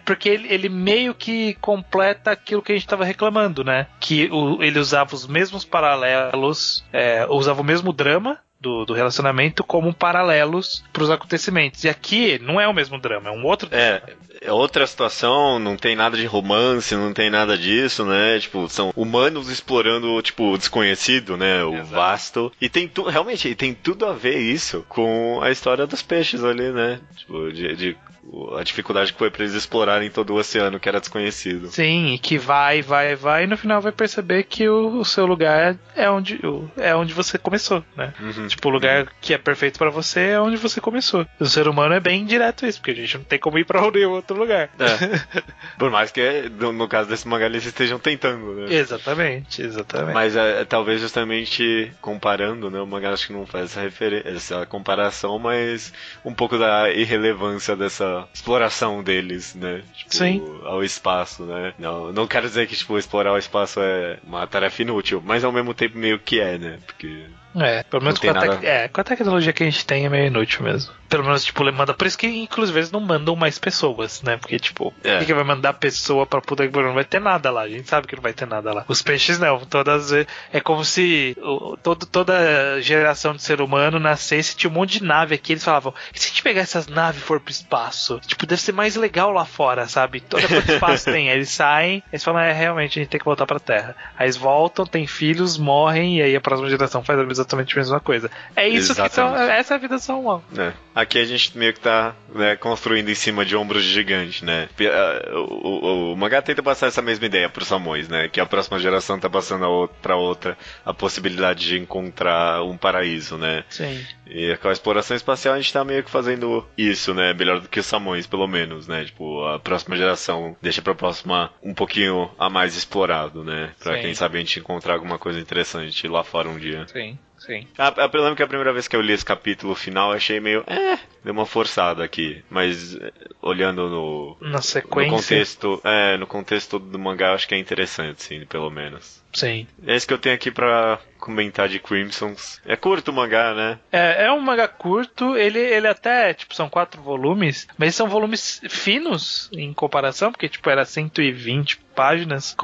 Porque ele meio que completa aquilo que a gente estava reclamando, né? Que ele usava os mesmos paralelos, usava o mesmo drama do relacionamento como paralelos para os acontecimentos. E aqui não é o mesmo drama, é um outro drama. É outra situação, não tem nada de romance, não tem nada disso, né? Tipo, são humanos explorando, tipo, o desconhecido, né? O vasto. E tem realmente, tem tudo a ver isso com a história dos peixes ali, né? Tipo, a dificuldade que foi pra eles explorarem todo o oceano que era desconhecido. Sim, e que vai, e no final vai perceber que o seu lugar é onde você começou, né? Tipo, o lugar que é perfeito pra você é onde você começou. O ser humano é bem direto isso, porque a gente não tem como ir pra nenhum outro lugar. Por mais que, no caso desse mangá, eles estejam tentando, né? Exatamente. Mas talvez justamente comparando, né? O mangá acho que não faz essa comparação, mas um pouco da irrelevância dessa exploração deles, né? Tipo, sim. Ao espaço, né? Não quero dizer que, tipo, explorar o espaço é uma tarefa inútil, mas ao mesmo tempo meio que né? Porque Pelo menos com a tecnologia que a gente tem é meio inútil mesmo. Pelo menos, tipo, manda. Por isso que, inclusive, eles não mandam mais pessoas, né? Porque, tipo, por que vai mandar pessoa pra puta que não vai ter nada lá? A gente sabe que não vai ter nada lá. Os peixes não. É como se toda geração de ser humano nascesse, tinha um monte de nave aqui. Eles falavam, e se a gente pegar essas naves e for pro espaço? Tipo, deve ser mais legal lá fora, sabe? Toda quanto espaço tem. Aí eles saem, eles falam, realmente, a gente tem que voltar pra Terra. Aí eles voltam, tem filhos, morrem, e aí a próxima geração faz exatamente a mesma coisa. É isso exatamente. Essa é a vida do ser humano. Aqui a gente meio que tá, né, construindo em cima de ombros de gigante, né? O mangá tenta passar essa mesma ideia pros Samois, né? Que a próxima geração tá passando pra outra a possibilidade de encontrar um paraíso, né? Sim. E com a exploração espacial a gente tá meio que fazendo isso, né? Melhor do que os Samois, pelo menos, né? Tipo, a próxima geração deixa pra próxima um pouquinho a mais explorado, né? Pra quem sabe a gente encontrar alguma coisa interessante lá fora um dia. Sim. Eu lembro que a primeira vez que eu li esse capítulo final eu achei meio deu uma forçada aqui, mas olhando na sequência, no contexto do mangá eu acho que é interessante, sim, pelo menos. Sim. É isso que eu tenho aqui pra comentar de Crimsons. É curto o mangá, né? É um mangá curto, ele até, tipo, são 4 volumes, mas são volumes finos em comparação, porque, tipo, era 120 páginas.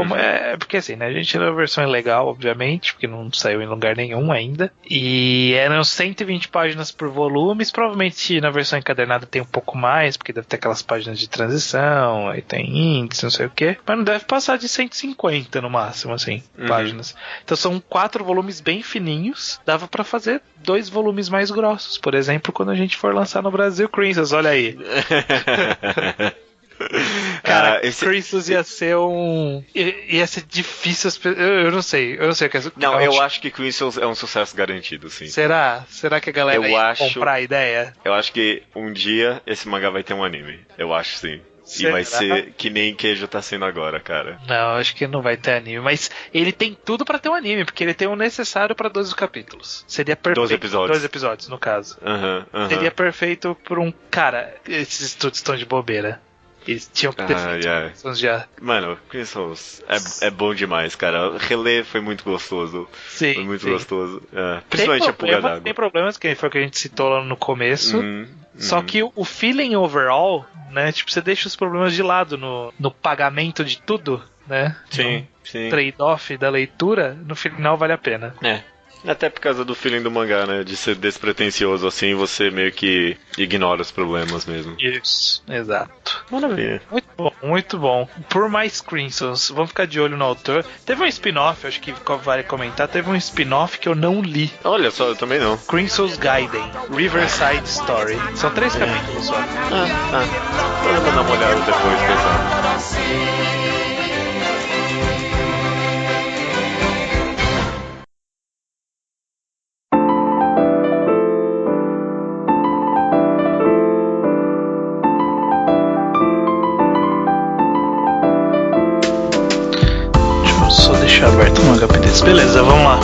Porque assim, né, a gente leu a versão legal, obviamente, porque não saiu em lugar nenhum ainda, e eram 120 páginas por volume, provavelmente na versão encadernada tem um pouco mais, porque deve ter aquelas páginas de transição, aí tem índice, não sei o que, mas não deve passar de 150 no máximo, assim, páginas. Então são 4 volumes bem fininhos, dava pra fazer 2 volumes mais grossos, por exemplo, quando a gente for lançar no Brasil Crimsons, olha aí. Cara, Crimsons ia ser ia ser difícil. Eu não sei o que é. Não, eu acho que Crimsons é um sucesso garantido, sim. Será que a galera ia comprar a ideia? Eu acho que um dia esse mangá vai ter um anime. Eu acho, sim. Será? E vai ser que nem Queijo tá sendo agora, cara. Não, acho que não vai ter anime. Mas ele tem tudo pra ter um anime, porque ele tem o necessário pra 12 capítulos. Seria perfeito. 12 episódios. 12 episódios, no caso. Seria perfeito por um... Cara, esses estúdios estão de bobeira. Eles tinham que ter feito já. Mano, Crimsons é bom demais, cara. Reler foi muito gostoso. Sim, foi muito gostoso. Principalmente a pulga d'água. Tem problemas, que foi o que a gente citou lá no começo. Só que o feeling overall, né? Tipo, você deixa os problemas de lado no pagamento de tudo, né? Sim. Trade-off da leitura, no final vale a pena. Até por causa do feeling do mangá, né? De ser despretensioso assim, você meio que ignora os problemas mesmo. Isso, exato. Maravilha. Muito bom. Por mais Crimsons, vamos ficar de olho no autor. Teve um spin-off, acho que vale comentar. Teve um spin-off que eu não li. Olha só, eu também não. Crimsons Gaiden, Riverside Story. São 3 capítulos só. Vou dar uma olhada depois, pessoal. Deixa aberto um HP desse. Beleza, vamos lá.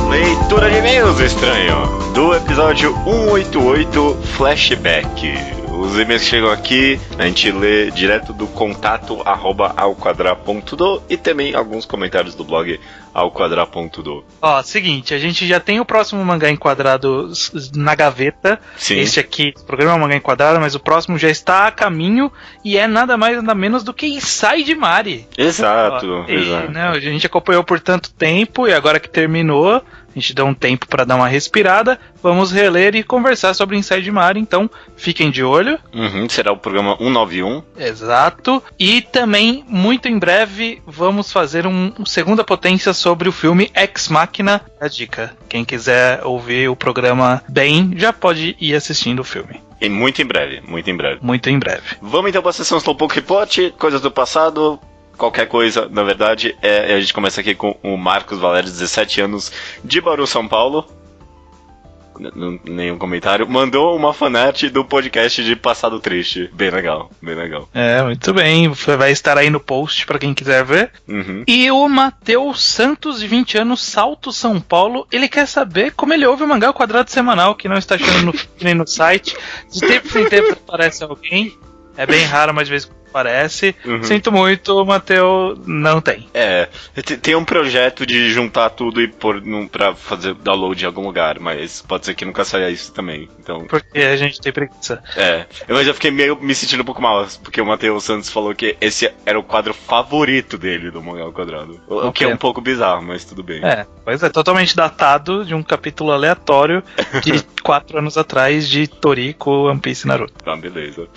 Leitura de e-mails, estranho. Do episódio 188, Flashback. Os e-mails que chegam aqui, a gente lê direto do contato@alquadra.do e também alguns comentários do blog alquadra.do. Seguinte, a gente já tem o próximo mangá enquadrado na gaveta. Sim. Este aqui, o programa é um mangá enquadrado, mas o próximo já está a caminho e é nada mais nada menos do que Inside Mari. Exato. Não, a gente acompanhou por tanto tempo e agora que terminou, a gente deu um tempo para dar uma respirada. Vamos reler e conversar sobre Inside Mari, então fiquem de olho. Será o programa 191. Exato. E também, muito em breve, vamos fazer um segunda potência sobre o filme Ex Machina. A dica, quem quiser ouvir o programa bem, já pode ir assistindo o filme. E muito em breve. Muito em breve. Vamos então para a sessão Slowpoke Report, coisas do passado. Qualquer coisa, na verdade, a gente começa aqui com o Marcos Valério, 17 anos, de Bauru, São Paulo. Nenhum comentário. Mandou uma fanart do podcast de Passado Triste. Bem legal. Muito bem. Vai estar aí no post pra quem quiser ver. E o Matheus Santos, de 20 anos, Salto, São Paulo. Ele quer saber como ele ouve o mangá ao quadrado semanal, que não está achando no nem no site. De tempo em tempo aparece alguém. É bem raro, mas de vez em quando parece. Sinto muito, Matheus, não tem. Tem um projeto de juntar tudo e pôr pra fazer download em algum lugar, mas pode ser que nunca saia isso também. Então... Porque a gente tem preguiça. Mas eu fiquei meio me sentindo um pouco mal, porque o Matheus Santos falou que esse era o quadro favorito dele do Mangá ao Quadrado. O que é um pouco bizarro, mas tudo bem. Pois é, totalmente datado de um capítulo aleatório de 4 anos atrás de Toriko, One Piece e Naruto. Tá, beleza.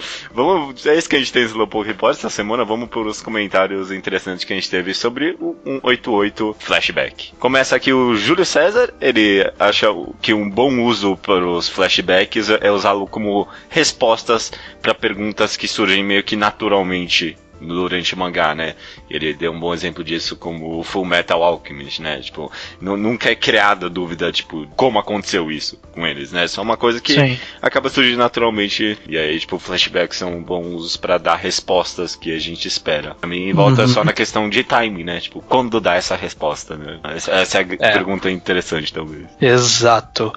É isso que a gente tem no Slowpoke Report essa semana. Vamos por os comentários interessantes que a gente teve sobre o 188 Flashback. Começa aqui o Júlio César. Ele acha que um bom uso para os flashbacks é usá-lo como respostas para perguntas que surgem meio que naturalmente durante o mangá, né? Ele deu um bom exemplo disso como o Full Metal Alchemist, né? Tipo, nunca é criada dúvida, tipo, como aconteceu isso com eles, né? Só uma coisa que acaba surgindo naturalmente, e aí, tipo, flashbacks são bons pra dar respostas que a gente espera. Pra mim, volta só na questão de timing, né? Tipo, quando dá essa resposta, né? Essa é a pergunta interessante, talvez. Exato.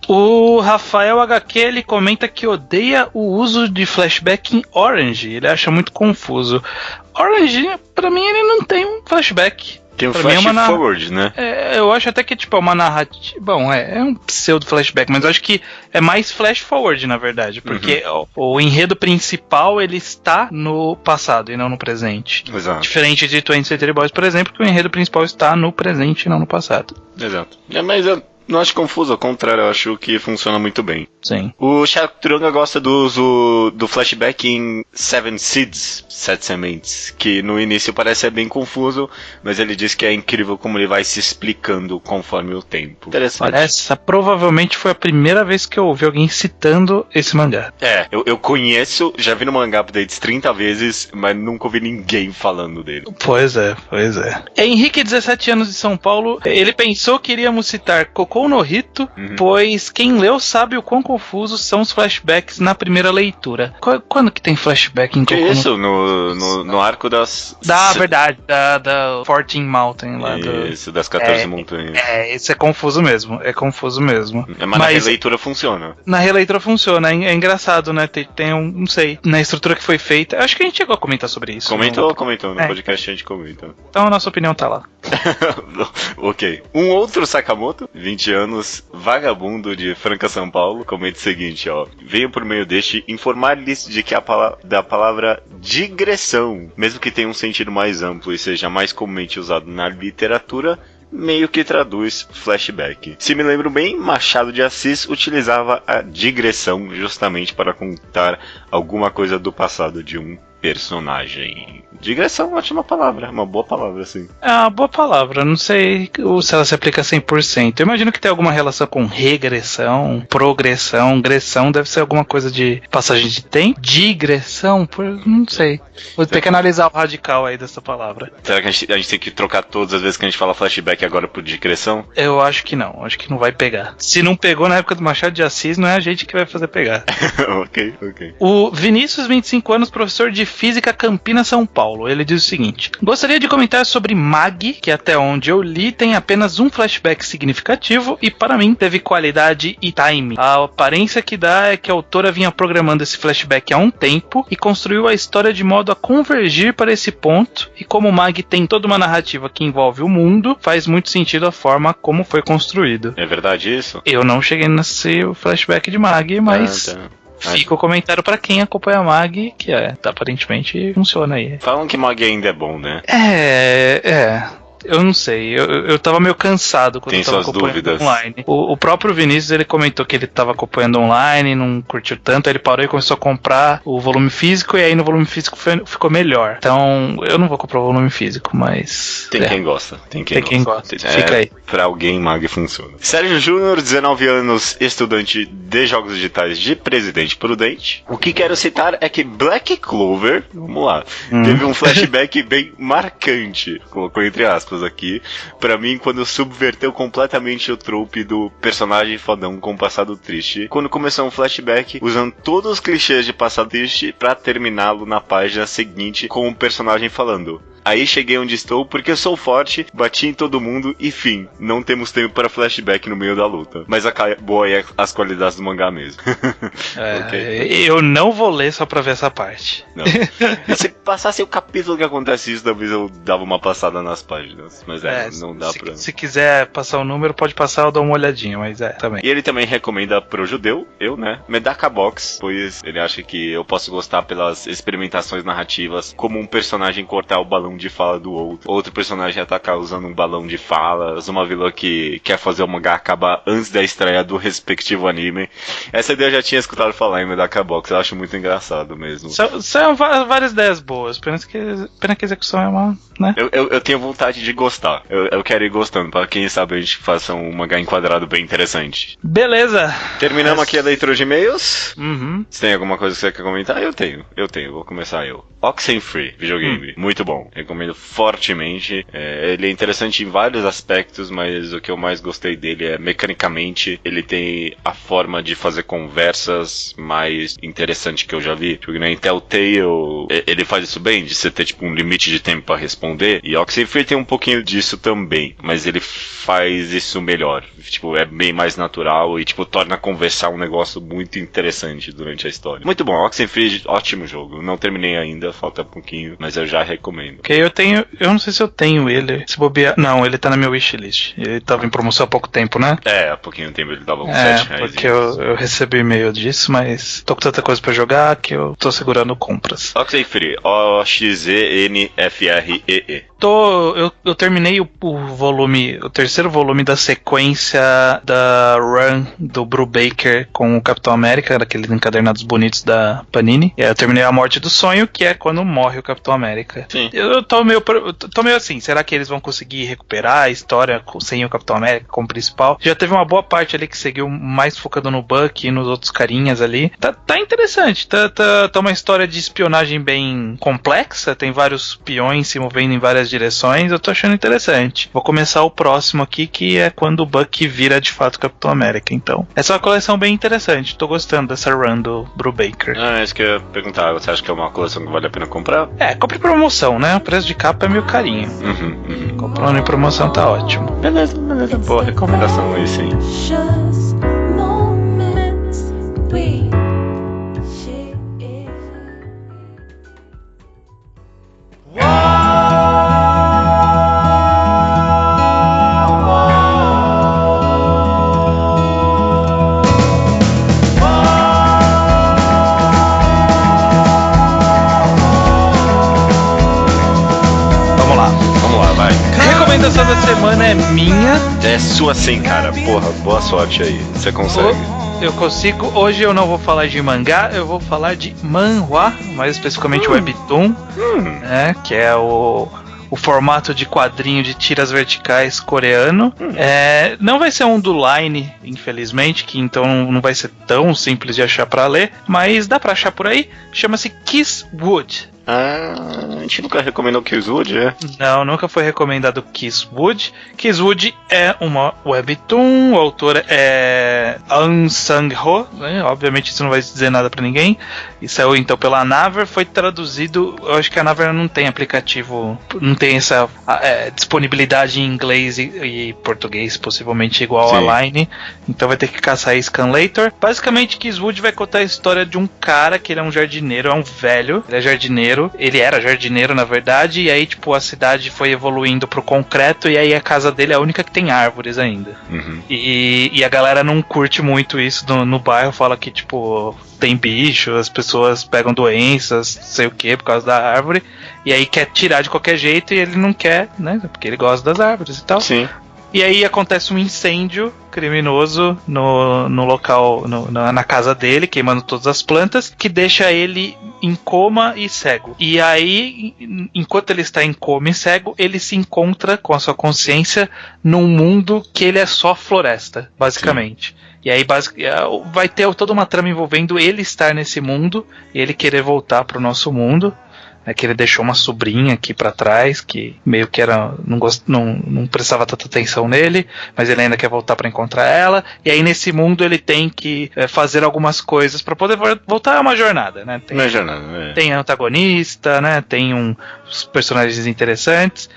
O Rafael HQ, ele comenta que odeia o uso de flashback em Orange. Ele acha muito confuso. Orange, pra mim, ele não tem um flashback. Tem um flash forward, né? Eu acho até que tipo, é uma narrativa... Bom, é um pseudo flashback, mas eu acho que é mais flash forward, na verdade. Porque o enredo principal, ele está no passado e não no presente. Exato. Diferente de 20th Century Boys, por exemplo, que o enredo principal está no presente e não no passado. Exato. Mas eu não acho confuso, ao contrário, eu acho que funciona muito bem. Sim. O Chaturanga gosta do uso do flashback em Seven Seeds, 7 sementes, que no início parece ser bem confuso, mas ele diz que é incrível como ele vai se explicando conforme o tempo. Interessante. Essa provavelmente foi a primeira vez que eu ouvi alguém citando esse mangá. Eu conheço, já vi no Mangá Updates 30 vezes, mas nunca ouvi ninguém falando dele. Pois é. Henrique, 17 anos de São Paulo, ele pensou que iríamos citar Cocô no Hito, pois quem leu sabe o quão confusos são os flashbacks na primeira leitura. Quando que tem flashback em Cocô? Que isso? No arco das... Verdade, da 14 Mountain lá. Isso, das 14 montanhas. Isso é confuso mesmo. Mas na releitura funciona. Na releitura funciona, é engraçado, né? Tem um, não sei, na estrutura que foi feita. Acho que a gente chegou a comentar sobre isso. Comentou, no podcast a gente comenta. Então a nossa opinião tá lá. Ok. Um outro Sakamoto, 20 anos, vagabundo de Franca, São Paulo, comenta o seguinte, ó. Venho por meio deste informar-lhes de que da palavra digressão, mesmo que tenha um sentido mais amplo e seja mais comumente usado na literatura, meio que traduz flashback. Se me lembro bem, Machado de Assis utilizava a digressão justamente para contar alguma coisa do passado de um personagem. Digressão é uma ótima palavra, uma boa palavra, assim. É uma boa palavra, não sei se ela se aplica 100%. Eu imagino que tem alguma relação com regressão, progressão, gressão, deve ser alguma coisa de passagem de tempo. Digressão, não sei. Vou ter que analisar o radical aí dessa palavra. Será que a gente tem que trocar todas as vezes que a gente fala flashback agora por digressão? Eu acho que não vai pegar. Se não pegou na época do Machado de Assis, não é a gente que vai fazer pegar. Ok. O Vinícius, 25 anos, professor de Física, Campinas, São Paulo. Ele diz o seguinte: gostaria de comentar sobre Mag, que até onde eu li tem apenas um flashback significativo e para mim teve qualidade e time. A aparência que dá é que a autora vinha programando esse flashback há um tempo e construiu a história de modo a convergir para esse ponto, e como Mag tem toda uma narrativa que envolve o mundo, faz muito sentido a forma como foi construído. É verdade isso? Eu não cheguei nesse flashback de Mag, mas... Fica o comentário pra quem acompanha a Mag, que aparentemente funciona aí. Falam que Mag ainda é bom, né? Eu não sei, eu tava meio cansado quando eu tava acompanhando online. O próprio Vinícius, ele comentou que ele tava acompanhando online, não curtiu tanto, aí ele parou e começou a comprar o volume físico, e aí no volume físico ficou melhor. Então, eu não vou comprar o volume físico, mas... Tem quem gosta. Tem quem gosta. Fica aí. Pra alguém, Mag funciona. Sérgio Júnior, 19 anos, estudante de jogos digitais de Presidente Prudente. O que quero citar é que Black Clover, vamos lá, teve um flashback bem marcante, colocou entre aspas aqui, pra mim, quando subverteu completamente o trope do personagem fodão com passado triste, quando começou um flashback usando todos os clichês de passado triste pra terminá-lo na página seguinte com o personagem falando: Aí cheguei onde estou porque eu sou forte, bati em todo mundo e fim. Não temos tempo para flashback no meio da luta. Mas acabou aí as qualidades do mangá mesmo. Okay. Eu não vou ler só pra ver essa parte. Não. E se passasse o capítulo que acontece isso, talvez eu dava uma passada nas páginas. Mas não dá pra... Se quiser passar o número, pode passar, eu dou uma olhadinha, mas também. E ele também recomenda pro judeu, né? Medaka Box, pois ele acha que eu posso gostar pelas experimentações narrativas, como um personagem cortar o balão de fala do outro personagem atacar usando um balão de falas, uma vilã que quer fazer o mangá acabar antes da estreia do respectivo anime. Essa ideia eu já tinha escutado falar em Medaka Box, eu acho muito engraçado mesmo. São várias ideias boas, pena que a execução é uma... né? Eu tenho vontade de gostar, eu quero ir gostando, pra quem sabe a gente faça um mangá enquadrado bem interessante. Beleza! Terminamos aqui a leitura de e-mails. Uhum. Você tem alguma coisa que você quer comentar? Eu tenho, vou começar eu. Oxenfree, videogame, muito bom, recomendo fortemente. Ele é interessante em vários aspectos, mas o que eu mais gostei dele é mecanicamente, ele tem a forma de fazer conversas mais interessante que eu já vi. Porque na Telltale ele faz isso bem, de você ter tipo um limite de tempo pra responder, e Oxenfree tem um pouquinho disso também, mas ele faz isso melhor, tipo, é bem mais natural e tipo, torna conversar um negócio muito interessante durante a história. Muito bom, Oxenfree, ótimo jogo, não terminei ainda, falta um pouquinho, mas eu já recomendo. Ok, eu não sei se eu tenho ele, se bobear, não, ele tá na minha wishlist, ele tava em promoção há pouco tempo, né? Há pouquinho tempo ele tava com R$7. Porque eu recebi e-mail disso, mas tô com tanta coisa pra jogar que eu tô segurando compras. Oxenfree, O-X-E-N-F-R-E-E. Eu terminei o terceiro volume da sequência da run do Brubaker com o Capitão América, daqueles encadernados bonitos da Panini. Eu terminei A Morte do Sonho, que é quando morre o Capitão América. Sim. Eu tô meio assim, será que eles vão conseguir recuperar a história sem o Capitão América como principal? Já teve uma boa parte ali que seguiu mais focado no Buck e nos outros carinhas ali. Tá interessante, tá uma história de espionagem bem complexa, tem vários peões se movendo em várias direções, eu tô achando interessante. Vou começar o próximo aqui, que é quando o Buck vira de fato Capitão América, então. Essa é uma coleção bem interessante, tô gostando dessa run do Brubaker. É isso que eu ia perguntar, você acha que é uma coleção que vale a pena comprar? Compre em promoção, né? O preço de capa é meio carinho. Comprando em promoção tá ótimo. Beleza, boa recomendação aí, sim. A recomendação da semana é minha. É sua sim, cara. Porra, boa sorte aí. Você consegue. Eu consigo. Hoje eu não vou falar de mangá, eu vou falar de manhwa, mais especificamente webtoon, né, que é o formato de quadrinho de tiras verticais coreano. Não vai ser um do Line, infelizmente, que então não vai ser tão simples de achar pra ler, mas dá pra achar por aí. Chama-se Kisswood. A gente nunca recomendou Kisswood, é? Não, nunca foi recomendado Kisswood. Kisswood é uma webtoon, o autor é An Sang-ho, né? Obviamente isso não vai dizer nada pra ninguém. E saiu então pela Naver, foi traduzido, eu acho que a Naver não tem aplicativo, não tem essa disponibilidade em inglês e português, possivelmente igual a Line, então vai ter que caçar a Scanlator. Basicamente Kisswood vai contar a história de um cara que ele é um jardineiro, é um velho, ele é jardineiro. Ele era jardineiro, na verdade, e aí, tipo, a cidade foi evoluindo pro concreto, e aí a casa dele é a única que tem árvores ainda. E a galera não curte muito isso no bairro, fala que, tipo, tem bicho, as pessoas pegam doenças, não sei o que, por causa da árvore, e aí quer tirar de qualquer jeito, e ele não quer, né, porque ele gosta das árvores e tal. Sim. E aí acontece um incêndio criminoso no local, na casa dele, queimando todas as plantas, que deixa ele em coma e cego. E aí, enquanto ele está em coma e cego, ele se encontra com a sua consciência num mundo que ele é só floresta, basicamente. Sim. E aí vai ter toda uma trama envolvendo ele estar nesse mundo e ele querer voltar pro nosso mundo. que ele deixou uma sobrinha aqui pra trás, que meio que era não prestava tanta atenção nele, mas ele ainda quer voltar pra encontrar ela, e aí nesse mundo ele tem que fazer algumas coisas pra poder voltar. É uma jornada, né? Tem antagonista, né? Tem uns personagens interessantes.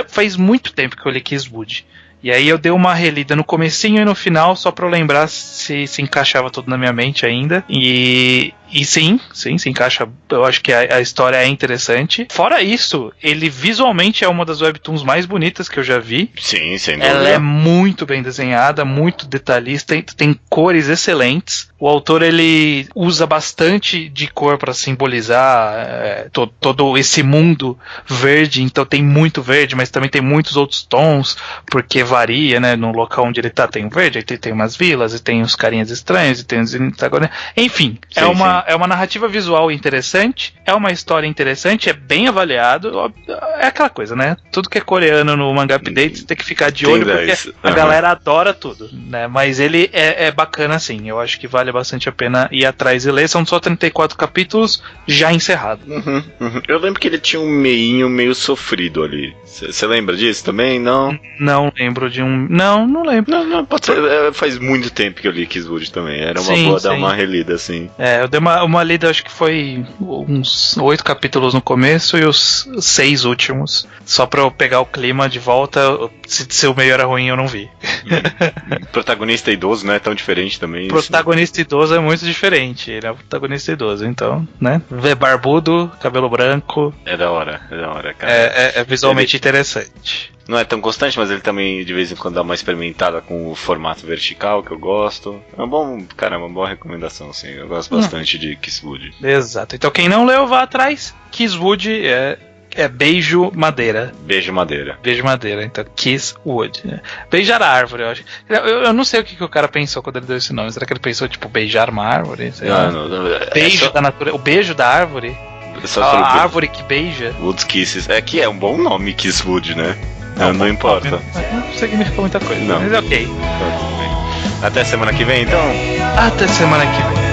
Faz muito tempo que eu li Kingswood. E aí eu dei uma relida no comecinho e no final, só pra eu lembrar se encaixava tudo na minha mente ainda. E sim, se encaixa. Eu acho que a história é interessante. Fora isso, ele visualmente é uma das webtoons mais bonitas que eu já vi. Sim, sem dúvida. Ela é muito bem desenhada, muito detalhista, tem cores excelentes. O autor, ele usa bastante de cor para simbolizar todo esse mundo verde. Então tem muito verde, mas também tem muitos outros tons, porque varia, né? No local onde ele tá tem o verde, aí tem umas vilas, e tem uns carinhas estranhos, e tem os antagonistas. Enfim, sim, é uma narrativa visual interessante, é uma história interessante, é bem avaliado. É aquela coisa, né? Tudo que é coreano no Manga Update você tem que ficar de olho, porque a galera adora tudo, né? Mas ele é bacana, sim. Eu acho que vale bastante a pena ir atrás e ler. São só 34 capítulos já encerrados. Eu lembro que ele tinha um meinho meio sofrido ali. Você lembra disso também? Não? Não lembro de um... Não lembro. Não, pode ser. Faz muito tempo que eu li Kingswood também. Era uma boa dar uma relida, assim. Eu dei uma lida, acho que foi uns 8 capítulos no começo e os 6 últimos. Só pra eu pegar o clima de volta. Se o meio era ruim, eu não vi. Protagonista idoso não é tão diferente também. Protagonista idoso é muito diferente. Ele é um protagonista idoso, então, né? Barbudo, cabelo branco. É da hora, cara. É visualmente interessante. Não é tão constante, mas ele também de vez em quando dá uma experimentada com o formato vertical, que eu gosto. É uma boa recomendação, sim. Eu gosto bastante de Kingswood. Exato. Então quem não leu, vá atrás. Kingswood é beijo madeira. Beijo madeira. Então Kingswood. Beijar a árvore, eu acho. Eu não sei o que o cara pensou quando ele deu esse nome. Será que ele pensou, tipo, beijar uma árvore? Não, beijo da natureza. O beijo da árvore? A árvore que beija. Woods Kisses. É que é um bom nome, Kingswood, né? Não importa. Não significa muita coisa. Não. Mas é ok. Até semana que vem, então? Até semana que vem.